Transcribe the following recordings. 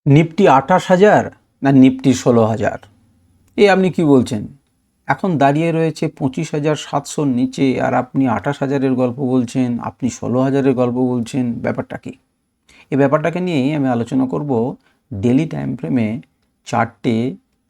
Nifty ২৮,০০০ না Nifty ১৬,০০০? আপনি কি বলছেন? এখন দাঁড়িয়ে রয়েছে ২৫,৭০০ নিচে, আর আপনি ২৮,০০০-এর গল্প বলছেন, আপনি ১৬,০০০-এর গল্প বলছেন। ব্যাপারটা কি? এই ব্যাপারটাকে নিয়েই আমি আলোচনা করব। ডেলি টাইম ফ্রেমে ৪টে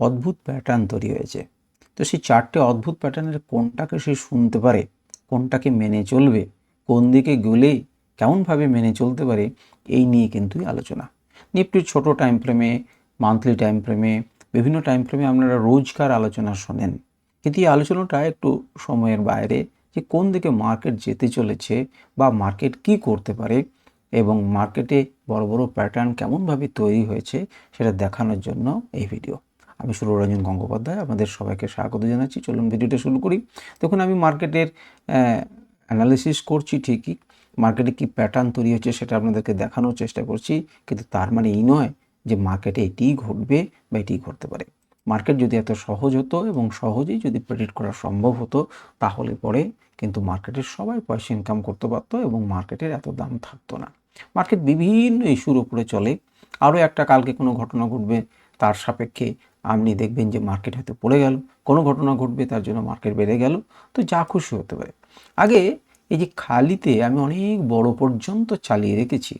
অদ্ভুত প্যাটার্ন তৈরি হয়েছে। তো সেই ৪টে অদ্ভুত প্যাটার্নের কোনটাকে সে শুনতে পারে, কোনটাকে মেনে চলবে, কোন দিকে গেলে কেমনভাবে মেনে চলতে পারে, এই নিয়ে কিন্তু আলোচনা। নিফটির ছোট টাইম ফ্রেমে, মান্থলি টাইম ফ্রেমে, বিভিন্ন টাইম ফ্রেমে আপনারা রোজকার আলোচনা শোনেন, কিন্তু এই আলোচনাটা একটু সময়ের বাইরে, যে কোন দিকে মার্কেট যেতে চলেছে বা মার্কেট কি করতে পারে এবং মার্কেটে বড় বড় প্যাটার্ন কেমনভাবে তৈরি হয়েছে সেটা দেখানোর জন্য এই ভিডিও। আমি সুররঞ্জন গঙ্গোপাধ্যায়, আপনাদের সবাইকে স্বাগত জানাচ্ছি। চলুন ভিডিওটা শুরু করি। দেখুন, আমি মার্কেটের অ্যানালিসিস করছি ঠিকই, মার্কেটে কী প্যাটার্ন তৈরি হচ্ছে সেটা আপনাদেরকে দেখানোর চেষ্টা করছি, কিন্তু তার মানে এই নয় যে মার্কেটে এটিই ঘটবে বা এটিই ঘটতে পারে। মার্কেট যদি এত সহজ হতো এবং সহজেই যদি প্রেডিক্ট করা সম্ভব হতো, তাহলে পরে কিন্তু মার্কেটের সবাই পয়সা ইনকাম করতে পারতো এবং মার্কেটের এত দাম থাকতো না। মার্কেট বিভিন্ন ইস্যুর উপরে চলে। আরও একটা কালকে কোনো ঘটনা ঘটবে, তার সাপেক্ষে আপনি দেখবেন যে মার্কেট হয়তো পড়ে গেল, কোনো ঘটনা ঘটবে তার জন্য মার্কেট বেড়ে গেল। তো যা খুশি হতে পারে। আগে এই যে খালিতে আমি অনেক বড় পর্যন্ত চালিয়ে রেখেছি,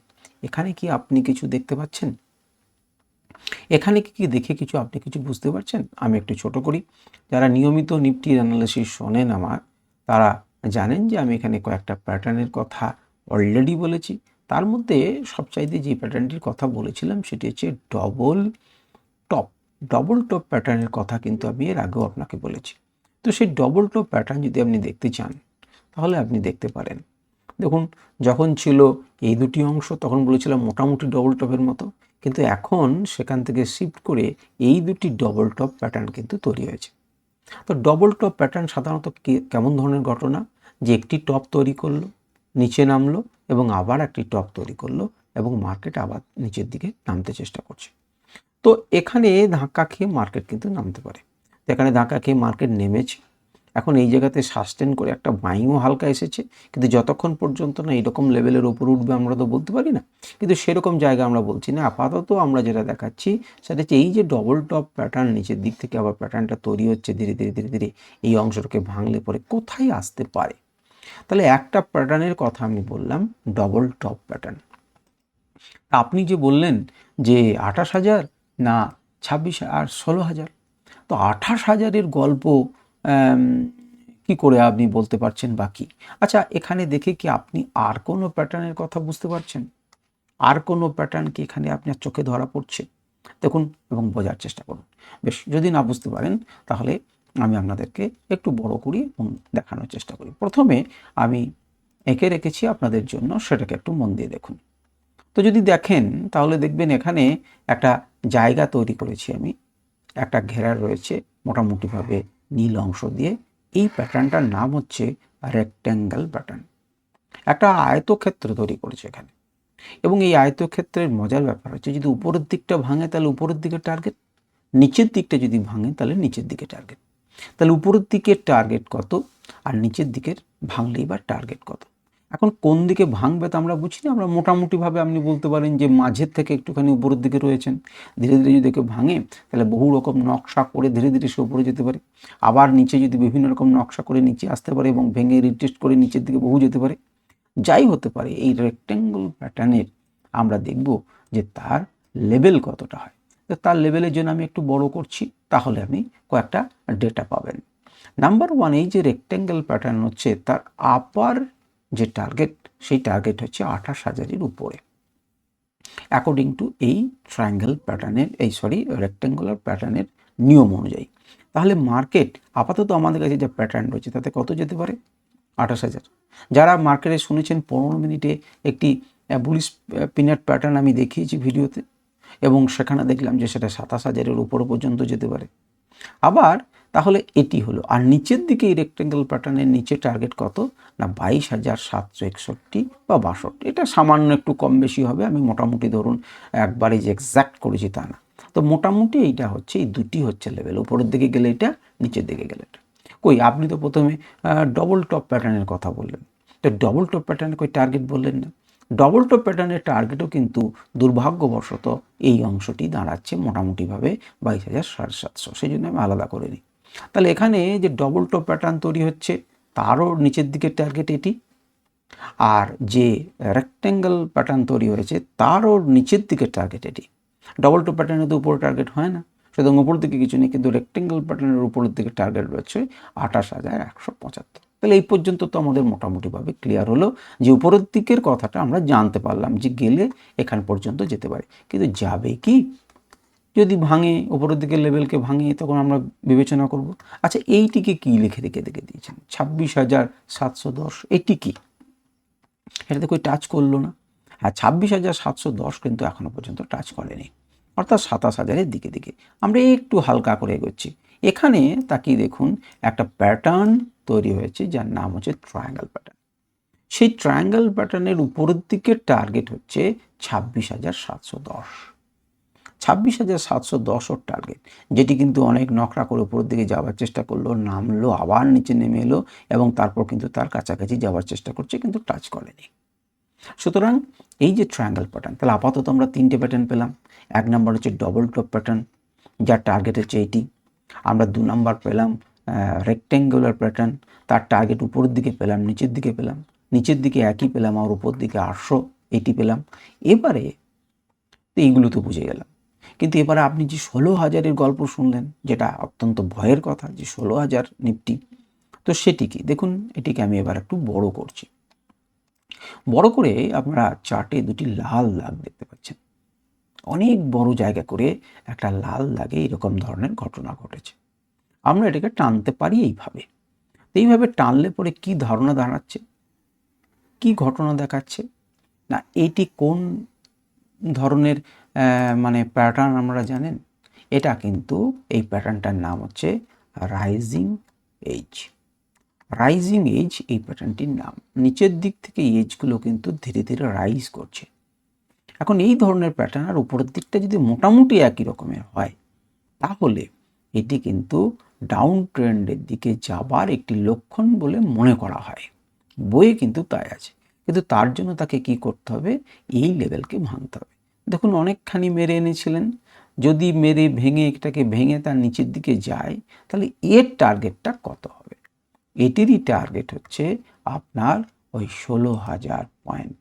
এখানে কি আপনি কিছু দেখতে পাচ্ছেন? এখানে কি দেখে কিছু আপনি কিছু বুঝতে পারছেন? আমি একটু ছোট করি। যারা নিয়মিত নিফটির অ্যানালিসিস শোনেন আমার, তারা জানেন যে আমি এখানে কয়েকটা প্যাটার্নের কথা অলরেডি বলেছি। তার মধ্যে সবচাইতে যে প্যাটার্নটির কথা বলেছিলাম সেটি হচ্ছে ডবল টপ। ডবল টপ প্যাটার্নের কথা কিন্তু আমি এর আগেও আপনাকে বলেছি। তো সেই ডবল টপ প্যাটার্ন যদি আপনি দেখতে চান, তাহলে আপনি দেখতে পারেন। দেখুন, যখন ছিল এই দুটি অংশ তখন বলেছিলাম মোটামুটি ডবল টপের মতো, কিন্তু এখন সেখান থেকে শিফট করে এই দুটি ডবল টপ প্যাটার্ন কিন্তু তৈরি হয়েছে। তো ডবল টপ প্যাটার্ন সাধারণত কেমন ধরনের ঘটনা? যে একটি টপ তৈরি করলো, নিচে নামলো এবং আবার একটি টপ তৈরি করলো এবং মার্কেট আবার নিচের দিকে নামতে চেষ্টা করছে। তো এখানে ধাক্কা খেয়ে মার্কেট কিন্তু নামতে পারে। এখানে ধাক্কা খেয়ে মার্কেট নেমেছে। এখন এই জায়গাতে সাস্টেন করে একটা বাইংও হালকা এসেছে, কিন্তু যতক্ষণ পর্যন্ত না এরকম লেভেলের ওপর উঠবে আমরা তো বলতে পারি না। কিন্তু সেরকম জায়গা আমরা বলছি না। আপাতত আমরা যেটা দেখাচ্ছি সেটা হচ্ছে এই যে ডবল টপ প্যাটার্ন, নিচের দিক থেকে আবার প্যাটার্নটা তৈরি হচ্ছে ধীরে ধীরে ধীরে ধীরে, এই অংশটাকে ভাঙলে পরে কোথায় আসতে পারে? তাহলে একটা প্যাটার্নের কথা আমি বললাম, ডবল টপ প্যাটার্ন। আপনি যে বললেন যে ২৮,০০০ না ২৬ আর ১৬,০০০, তো ২৮,০০০-এর গল্প কি করে আপনি বলতে পারছেন বা কী? আচ্ছা, এখানে দেখে কি আপনি আর কোনো প্যাটার্নের কথা বুঝতে পারছেন? আর কোনো প্যাটার্ন কি এখানে আপনার চোখে ধরা পড়ছে? দেখুন এবং বোঝার চেষ্টা করুন। বেশ, যদি না বুঝতে পারেন তাহলে আমি আপনাদেরকে একটু বড় করি এবং দেখানোর চেষ্টা করি। প্রথমে আমি এঁকে রেখেছি আপনাদের জন্য, সেটাকে একটু মন দিয়ে দেখুন। তো যদি দেখেন তাহলে দেখবেন এখানে একটা জায়গা তৈরি করেছি আমি, একটা ঘেরা রয়েছে মোটামুটিভাবে নীল অংশ দিয়ে। এই প্যাটার্নটার নাম হচ্ছে রেক্ট্যাঙ্গেল প্যাটার্ন। একটা আয়তক্ষেত্র তৈরি করেছে এখানে, এবং এই আয়তক্ষেত্রের মজার ব্যাপার হচ্ছে যদি উপরের দিকটা ভাঙে তাহলে উপরের দিকে টার্গেট, নিচের দিকটা যদি ভাঙে তাহলে নিচের দিকে টার্গেট। তাহলে উপরের দিকের টার্গেট কত আর নিচের দিকের ভাঙলেই বা টার্গেট কত? এখন কোন দিকে ভাঙবে তা আমরা বুঝি না। আমরা মোটামুটিভাবে আপনি বলতে পারেন যে মাঝের থেকে একটুখানি উপরের দিকে রয়েছেন। ধীরে ধীরে যদি কেউ ভাঙে তাহলে বহু রকম নকশা করে ধীরে ধীরে সে উপরে যেতে পারে। আবার নিচে যদি বিভিন্ন রকম নকশা করে নিচে আসতে পারে এবং ভেঙে রিটেস্ট করে নিচের দিকে বহু যেতে পারে। যাই হতে পারে, এই রেক্ট্যাঙ্গল প্যাটার্নের আমরা দেখব যে তার লেভেল কতটা হয়। তো তার লেভেলের জন্য আমি একটু বড় করছি, তাহলে আপনি কয়েকটা ডেটা পাবেন। নাম্বার ওয়ান, এই যে রেক্ট্যাঙ্গেল প্যাটার্ন হচ্ছে তার আপার যে টার্গেট, সেই টার্গেট হচ্ছে ২৮,০০০-এর উপরে, অ্যাকর্ডিং টু এই ট্রায়াঙ্গেল প্যাটার্নের রেক্ট্যাঙ্গুলার প্যাটার্নের নিয়ম অনুযায়ী। তাহলে মার্কেট আপাতত আমাদের কাছে যে প্যাটার্ন রয়েছে তাতে কত যেতে পারে? ২৮,০০০। যারা মার্কেটে শুনেছেন ১৫ মিনিটে একটি বুলিশ পিনাট প্যাটার্ন আমি দেখিয়েছি ভিডিওতে, এবং সেখানে দেখলাম যে সেটা ২৭,০০০-এর উপরে পর্যন্ত যেতে পারে। আবার তাহলে এটি হলো, আর নিচের দিকে এই রেক্ট্যাঙ্গেল প্যাটার্নের নিচে টার্গেট কত না ২২,৭৬১ বা ৬২। এটা সামান্য একটু কম বেশি হবে, আমি মোটামুটি ধরুন একবারে যে এক্স্যাক্ট করেছি তা না। তো মোটামুটি এইটা হচ্ছে, এই দুটি হচ্ছে লেভেল, উপরের দিকে গেলে এটা, নিচের দিকে গেলে এটা। কই, আপনি তো প্রথমে ডবল টপ প্যাটার্নের কথা বললেন, তো ডবল টপ প্যাটার্নে কই টার্গেট বললেন না। ডবল টপ প্যাটার্নের টার্গেটও কিন্তু দুর্ভাগ্যবশত এই অংশটি দাঁড়াচ্ছে মোটামুটিভাবে 22,750, সেই জন্য আমি আলাদা করে নিই। তাহলে এখানে যে ডবল টপ প্যাটার্ন তৈরি হচ্ছে তারও নিচের দিকের টার্গেট এটি, আর যে রেক্ট্যাঙ্গেল প্যাটার্ন তৈরি হয়েছে তারও নিচের দিকের টার্গেট এটি। ডবল টপ প্যাটার্নের তো উপরে টার্গেট হয় না, সুতরাং উপর দিকে কিছু নেই, কিন্তু রেক্ট্যাঙ্গেল প্যাটার্নের উপরের দিকে টার্গেট রয়েছে 28,175। তাহলে এই পর্যন্ত তো আমাদের মোটামুটিভাবে ক্লিয়ার হলো যে উপরের দিকের কথাটা আমরা জানতে পারলাম যে গেলে এখান পর্যন্ত যেতে পারে, কিন্তু যাবে কি? যদি ভাঙে, উপরের দিকের লেভেলকে ভাঙে, তখন আমরা বিবেচনা করব। আচ্ছা, এইটিকে কি লিখে রেখে দিয়েছেন 26,710, এটি কি? এটাতে কই টাচ করলো না। হ্যাঁ, 26,710 কিন্তু এখনো পর্যন্ত টাচ করেনি, অর্থাৎ 27,000-এর দিকে দিকে আমরা একটু হালকা করে এগোচ্ছি। এখানে তাকিয়ে দেখুন একটা প্যাটার্ন তৈরি হয়েছে যার নাম হচ্ছে ট্রায়াঙ্গেল প্যাটার্ন। সেই ট্রায়াঙ্গেল প্যাটার্নের উপরের দিকের টার্গেট হচ্ছে 26,710। 26,710 ওর টার্গেট, যেটি কিন্তু অনেক নকরা করে উপরের দিকে যাওয়ার চেষ্টা করলো, নামলো, আবার নিচে নেমে এলো এবং তারপর কিন্তু তার কাছাকাছি যাওয়ার চেষ্টা করছে, কিন্তু টাচ করেনি। সুতরাং এই যে ট্রায়াঙ্গেল প্যাটার্ন, তাহলে আপাতত আমরা তিনটে প্যাটার্ন পেলাম। এক নম্বর হচ্ছে ডবল টপ প্যাটার্ন, যার টার্গেট হচ্ছে এইটি। আমরা 2 নাম্বার পেলাম রেক্ট্যাঙ্গুলার প্যাটার্ন, তার টার্গেট উপরের দিকে পেলাম, নিচের দিকে পেলাম, নিচের দিকে একই পেলাম, আর উপর দিকে 800 এটি পেলাম। এবারে এইগুলো তো বুঝে গেলাম, কিন্তু এবারে আপনি যে 16,000-এর গল্প শুনলেন, যেটা অত্যন্ত ভয়ের কথা, যে 16,000 নিফটি, তো সেটি কি? দেখুন, এটিকে আমি এবার একটু বড় করছি। বড় করে আপনারা চার্টে দুটি লাল দাগ দেখতে পাচ্ছেন। অনেক বড় জায়গা করে একটা লাল দাগে এরকম ধরনের ঘটনা ঘটেছে। আমরা এটাকে টানতে পারি এইভাবে। এইভাবে টানলে পরে কি ধারণা দাঁড়াচ্ছে, কি ঘটনা দেখাচ্ছে না, এটি কোন ধরনের মানে প্যাটার্ন আমরা জানেন? এটা কিন্তু এই প্যাটার্নটার নাম হচ্ছে রাইজিং এজ। রাইজিং এজ এই প্যাটার্নটির নাম। নিচের দিক থেকে এজগুলো কিন্তু ধীরে ধীরে রাইজ করছে। এখন এই ধরনের প্যাটার্ন আর উপরের দিকটা যদি মোটামুটি একই রকমের হয়, তাহলে এটি কিন্তু ডাউন ট্রেন্ডের দিকে যাবার একটি লক্ষণ বলে মনে করা হয়। বইয়ে কিন্তু তাই আছে, কিন্তু তার জন্য তাকে কি করতে হবে? এই লেভেলকে ভাঙতে হবে। দেখুন, অনেকখানি মেরে এনেছিলেন, যদি মেরে ভেঙে এটাকে ভেঙে তার নিচের দিকে যায়, তাহলে এর টার্গেটটা কত হবে? এটিরই টার্গেট হচ্ছে আপনার ওই 16,000 পয়েন্ট।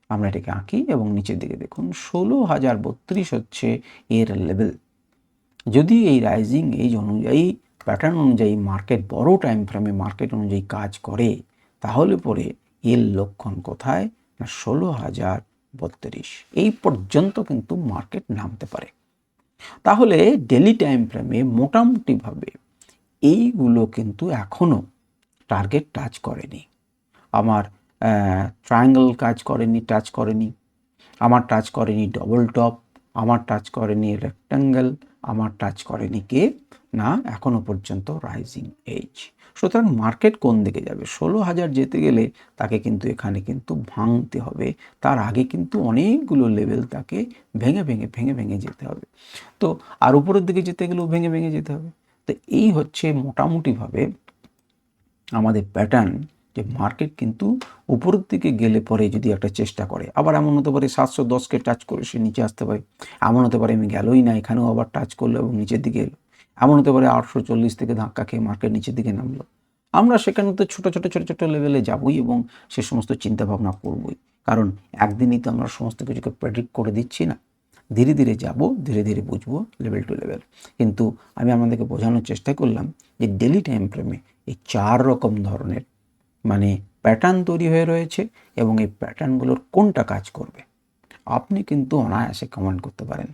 আমরা এটাকে আঁকি এবং নিচের দিকে দেখুন 16,032 হচ্ছে এর লেভেল। যদি এই রাইজিং এজ অনুযায়ী, প্যাটার্ন অনুযায়ী মার্কেট বড় টাইম ফ্রেমে মার্কেট অনুযায়ী কাজ করে, তাহলে পরে এর লক্ষণ কোথায়? না 16,032। এই পর্যন্ত কিন্তু মার্কেট নামতে পারে। তাহলে ডেলি টাইম ফ্রেমে মোটামুটিভাবে এইগুলো কিন্তু এখনও টার্গেট টাচ করেনি। আমার ট্রায়াঙ্গেল কাজ করেনি, টাচ করেনি, আমার টাচ করেনি ডবল টপ, আমার টাচ করেনি রেক্ট্যাঙ্গেল, আমার টাচ করেনি কে? না, এখনো পর্যন্ত রাইজিং এজ। সুতরাং মার্কেট কোন দিকে যাবে? 16,000 যেতে গেলে তাকে কিন্তু এখানে কিন্তু ভাঙতে হবে। তার আগে কিন্তু অনেকগুলো লেভেল তাকে ভেঙে ভেঙে ভেঙে ভেঙে যেতে হবে। তো আর উপরের দিকে যেতে গেলেও ভেঙে ভেঙে যেতে হবে। তো এই হচ্ছে মোটামুটিভাবে আমাদের প্যাটার্ন, যে মার্কেট কিন্তু উপরের দিকে গেলে পরে যদি একটা চেষ্টা করে, আবার এমন হতে পারে 710-কে টাচ করে সে নিচে আসতে পারে, এমন হতে পারে আমি গেলই না, এখানেও আবার টাচ করলো এবং নিচের দিকে এলো, এমন হতে পারে 840 থেকে ধাক্কা খেয়ে মার্কেট নিচের দিকে নামলো। আমরা সেখানে তো ছোটো ছোটো ছোটো ছোটো লেভেলে যাবই এবং সে সমস্ত চিন্তাভাবনা করবই, কারণ একদিনই তো আমরা সমস্ত কিছুকে প্রেডিক্ট করে দিচ্ছি না। ধীরে ধীরে যাব, ধীরে ধীরে বুঝবো লেভেল টু লেভেল। কিন্তু আমি আপনাদেরকে বোঝানোর চেষ্টা করলাম যে ডেলি টাইম ফ্রেমে এই 4 রকম ধরনের মানে প্যাটার্ন তৈরি হয়ে রয়েছে এবং এই প্যাটার্নগুলোর কোনটা কাজ করবে আপনি কিন্তু অনায়াসে কমেন্ট করতে পারেন।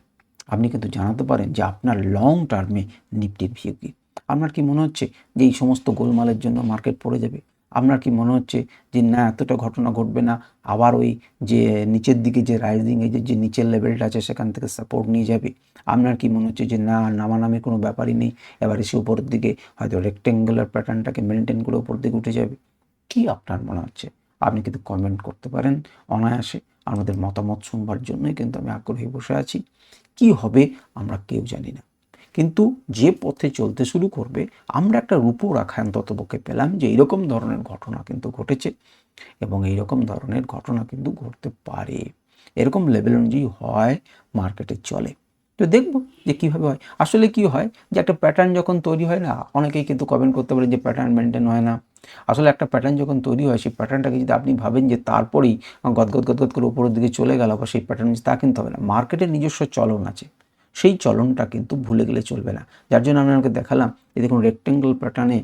আপনি কিন্তু জানাতে পারেন যে আপনার লং টার্মে নিফটির ভিউ কী। আপনার কি মনে হচ্ছে যে এই সমস্ত গোলমালের জন্য মার্কেট পড়ে যাবে? আপনার কি মনে হচ্ছে যে না, এতটা ঘটনা ঘটবে না, আবার ওই যে নিচের দিকে যে রাইজিং এজের যে নিচের লেভেলটা আছে সেখান থেকে সাপোর্ট নিয়ে যাবে? আপনার কি মনে হচ্ছে যে না, নামানামির কোনো ব্যাপারই নেই, এবার এসে উপরের দিকে হয়তো রেক্টেঙ্গুলার প্যাটার্নটাকে মেনটেন করে উপর দিকে উঠে যাবে? কি আপনার মনে হচ্ছে? আপনি কিন্তু কমেন্ট করতে পারেন অনায়াসে। আমাদের মতামত শুনবার জন্যই কিন্তু আমি আগ্রহী বসে আছি। কি হবে আমরা কেউ জানি না, কিন্তু যে পথে চলতে শুরু করবে আমরা একটা রূপরেখা অন্ততপক্ষে পেলাম যে এইরকম ধরনের ঘটনা কিন্তু ঘটেছে এবং এইরকম ধরনের ঘটনা কিন্তু ঘটতে পারে, এরকম লেভেল অনুযায়ী হয় মার্কেটে চলে। তো দেখব যে কীভাবে হয়। আসলে কি হয় যে একটা প্যাটার্ন যখন তৈরি হয় না, অনেকেই কিন্তু কমেন্ট করতে পারে যে প্যাটার্ন মেনটেন হয় না। আসলে একটা প্যাটার্ন যখন তৈরি হয় সেই প্যাটার্নটাকে যদি আপনি ভাবেন যে তারপরেই গদগদ গদগদ করে উপরের দিকে চলে গেল বা সেই প্যাটার্ন তা কিন্তু হবে না। মার্কেটের নিজস্ব চলন আছে, সেই চলনটা কিন্তু ভুলে গেলে চলবে না। যার জন্য আমি আপনাকে দেখালাম যে দেখুন রেক্টেঙ্গল প্যাটার্নে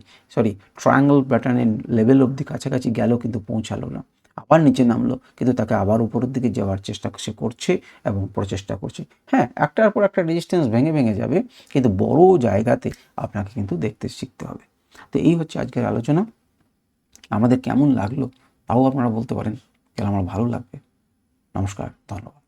ট্রায়াঙ্গল প্যাটার্নের লেভেল অবধি কাছাকাছি গেলেও কিন্তু পৌঁছালো না, আবার নিচে নামলো, কিন্তু তাকে আবার উপরের দিকে যাওয়ার চেষ্টা সে করছে এবং প্রচেষ্টা করছে। হ্যাঁ, একটার পর একটা রেজিস্ট্যান্স ভেঙে ভেঙে যাবে, কিন্তু বড় জায়গাতে আপনাকে কিন্তু দেখতে শিখতে হবে। তো এই হচ্ছে আজকের আলোচনা। আমাদের কেমন লাগলো তাও আপনারা বলতে পারেন, তাহলে আমার ভালো লাগবে। নমস্কার, ধন্যবাদ।